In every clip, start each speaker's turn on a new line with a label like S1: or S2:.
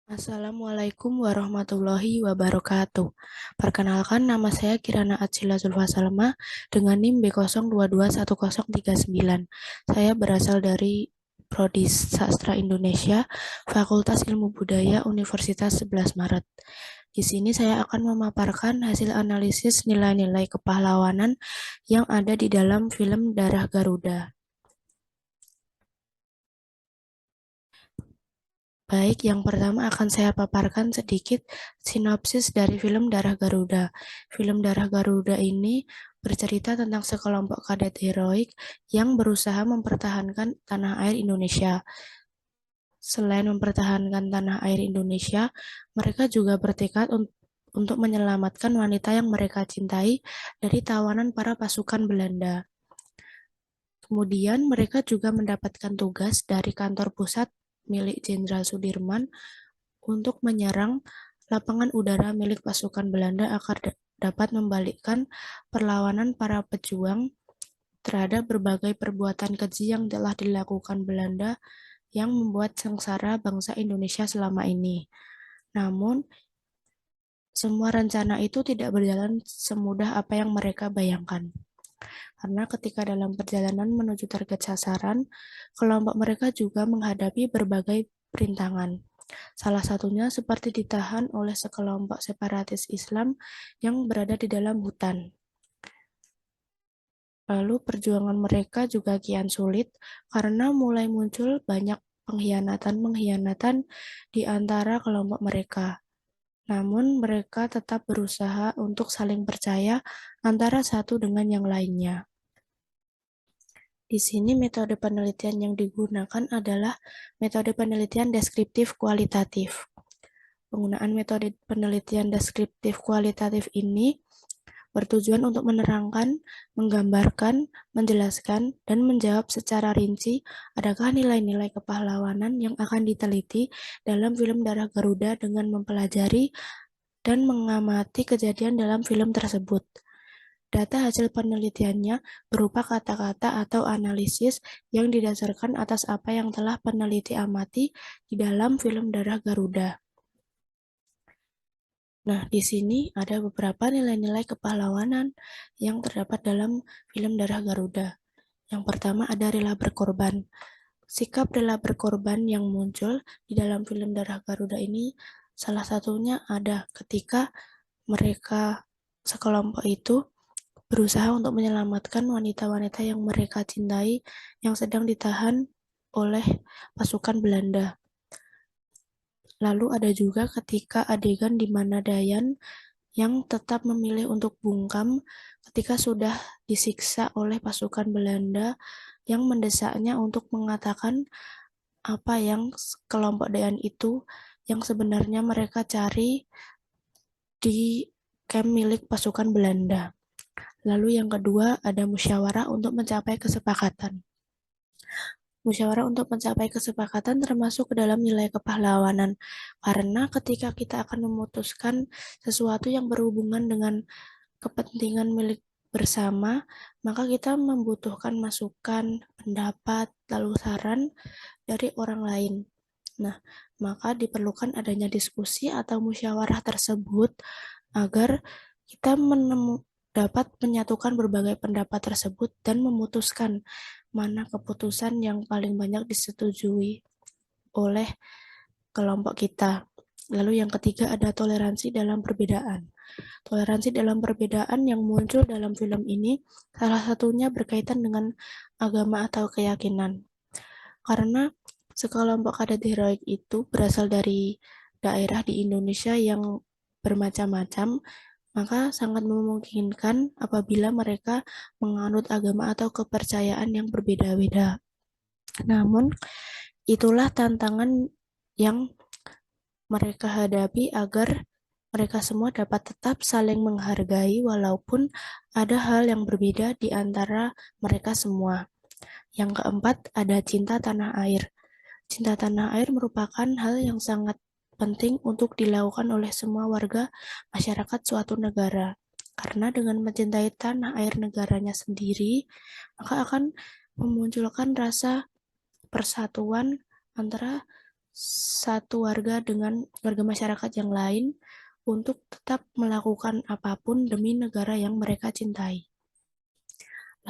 S1: Assalamualaikum warahmatullahi wabarakatuh. Perkenalkan, nama saya Kirana Atsila Zulfa dengan NIM B02210039. Saya berasal dari Prodi Sastra Indonesia, Fakultas Ilmu Budaya Universitas 11 Maret. Di sini saya akan memaparkan hasil analisis nilai-nilai kepahlawanan yang ada di dalam film Darah Garuda. Baik, yang pertama akan saya paparkan sedikit sinopsis dari film Darah Garuda. Film Darah Garuda ini bercerita tentang sekelompok kadet heroik yang berusaha mempertahankan tanah air Indonesia. Selain mempertahankan tanah air Indonesia, mereka juga bertekad untuk menyelamatkan wanita yang mereka cintai dari tawanan para pasukan Belanda. Kemudian mereka juga mendapatkan tugas dari kantor pusat milik Jenderal Sudirman untuk menyerang lapangan udara milik pasukan Belanda agar dapat membalikkan perlawanan para pejuang terhadap berbagai perbuatan keji yang telah dilakukan Belanda yang membuat sengsara bangsa Indonesia selama ini. Namun, semua rencana itu tidak berjalan semudah apa yang mereka bayangkan. Karena ketika dalam perjalanan menuju target sasaran, kelompok mereka juga menghadapi berbagai perintangan. Salah satunya seperti ditahan oleh sekelompok separatis Islam yang berada di dalam hutan. Lalu perjuangan mereka juga kian sulit karena mulai muncul banyak pengkhianatan-pengkhianatan di antara kelompok mereka. Namun mereka tetap berusaha untuk saling percaya antara satu dengan yang lainnya. Di sini metode penelitian yang digunakan adalah metode penelitian deskriptif kualitatif. Penggunaan metode penelitian deskriptif kualitatif ini bertujuan untuk menerangkan, menggambarkan, menjelaskan, dan menjawab secara rinci adakah nilai-nilai kepahlawanan yang akan diteliti dalam film Darah Garuda dengan mempelajari dan mengamati kejadian dalam film tersebut. Data hasil penelitiannya berupa kata-kata atau analisis yang didasarkan atas apa yang telah peneliti amati di dalam film Darah Garuda. Nah, di sini ada beberapa nilai-nilai kepahlawanan yang terdapat dalam film Darah Garuda. Yang pertama ada rela berkorban. Sikap rela berkorban yang muncul di dalam film Darah Garuda ini salah satunya ada ketika mereka sekelompok itu berusaha untuk menyelamatkan wanita-wanita yang mereka cintai yang sedang ditahan oleh pasukan Belanda. Lalu ada juga ketika adegan di mana Dayan yang tetap memilih untuk bungkam ketika sudah disiksa oleh pasukan Belanda yang mendesaknya untuk mengatakan apa yang kelompok Dayan itu yang sebenarnya mereka cari di kamp milik pasukan Belanda. Lalu yang kedua ada musyawarah untuk mencapai kesepakatan. Musyawarah untuk mencapai kesepakatan termasuk ke dalam nilai kepahlawanan. Karena ketika kita akan memutuskan sesuatu yang berhubungan dengan kepentingan milik bersama, maka kita membutuhkan masukan, pendapat, lalu saran dari orang lain. Nah, maka diperlukan adanya diskusi atau musyawarah tersebut agar kita dapat menyatukan berbagai pendapat tersebut dan memutuskan mana keputusan yang paling banyak disetujui oleh kelompok kita. Lalu yang ketiga ada toleransi dalam perbedaan. Toleransi dalam perbedaan yang muncul dalam film ini salah satunya berkaitan dengan agama atau keyakinan. Karena sekelompok kadet heroik itu berasal dari daerah di Indonesia yang bermacam-macam, maka sangat memungkinkan apabila mereka menganut agama atau kepercayaan yang berbeda-beda. Namun, itulah tantangan yang mereka hadapi agar mereka semua dapat tetap saling menghargai walaupun ada hal yang berbeda di antara mereka semua. Yang keempat, ada cinta tanah air. Cinta tanah air merupakan hal yang sangat penting untuk dilakukan oleh semua warga masyarakat suatu negara. Karena dengan mencintai tanah air negaranya sendiri, maka akan memunculkan rasa persatuan antara satu warga dengan warga masyarakat yang lain untuk tetap melakukan apapun demi negara yang mereka cintai.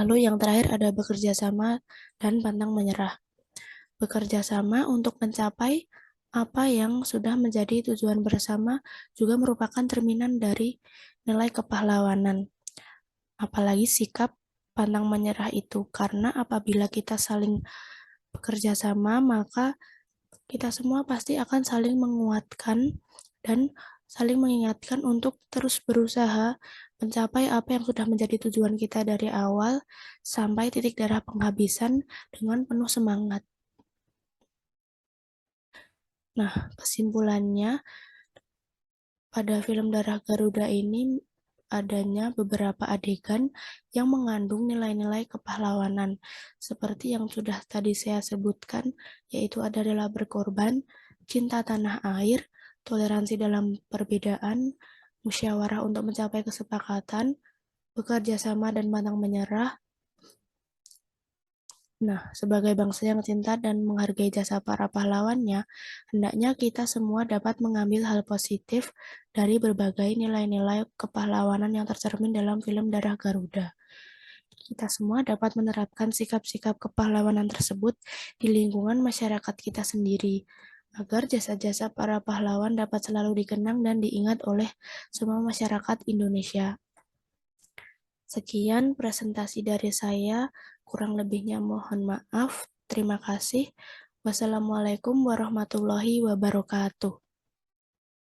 S1: Lalu yang terakhir ada bekerja sama dan pantang menyerah. Bekerja sama untuk mencapai apa yang sudah menjadi tujuan bersama juga merupakan cerminan dari nilai kepahlawanan. Apalagi sikap pantang menyerah itu, karena apabila kita saling bekerja sama, maka kita semua pasti akan saling menguatkan dan saling mengingatkan untuk terus berusaha mencapai apa yang sudah menjadi tujuan kita dari awal sampai titik darah penghabisan dengan penuh semangat. Nah, kesimpulannya, pada film Darah Garuda ini adanya beberapa adegan yang mengandung nilai-nilai kepahlawanan, seperti yang sudah tadi saya sebutkan, yaitu ada rela berkorban, cinta tanah air, toleransi dalam perbedaan, musyawarah untuk mencapai kesepakatan, bekerja sama dan pantang menyerah. Nah, sebagai bangsa yang cinta dan menghargai jasa para pahlawannya, hendaknya kita semua dapat mengambil hal positif dari berbagai nilai-nilai kepahlawanan yang tercermin dalam film Darah Garuda. Kita semua dapat menerapkan sikap-sikap kepahlawanan tersebut di lingkungan masyarakat kita sendiri, agar jasa-jasa para pahlawan dapat selalu dikenang dan diingat oleh semua masyarakat Indonesia. Sekian presentasi dari saya, kurang lebihnya mohon maaf. Terima kasih. Wassalamualaikum warahmatullahi wabarakatuh.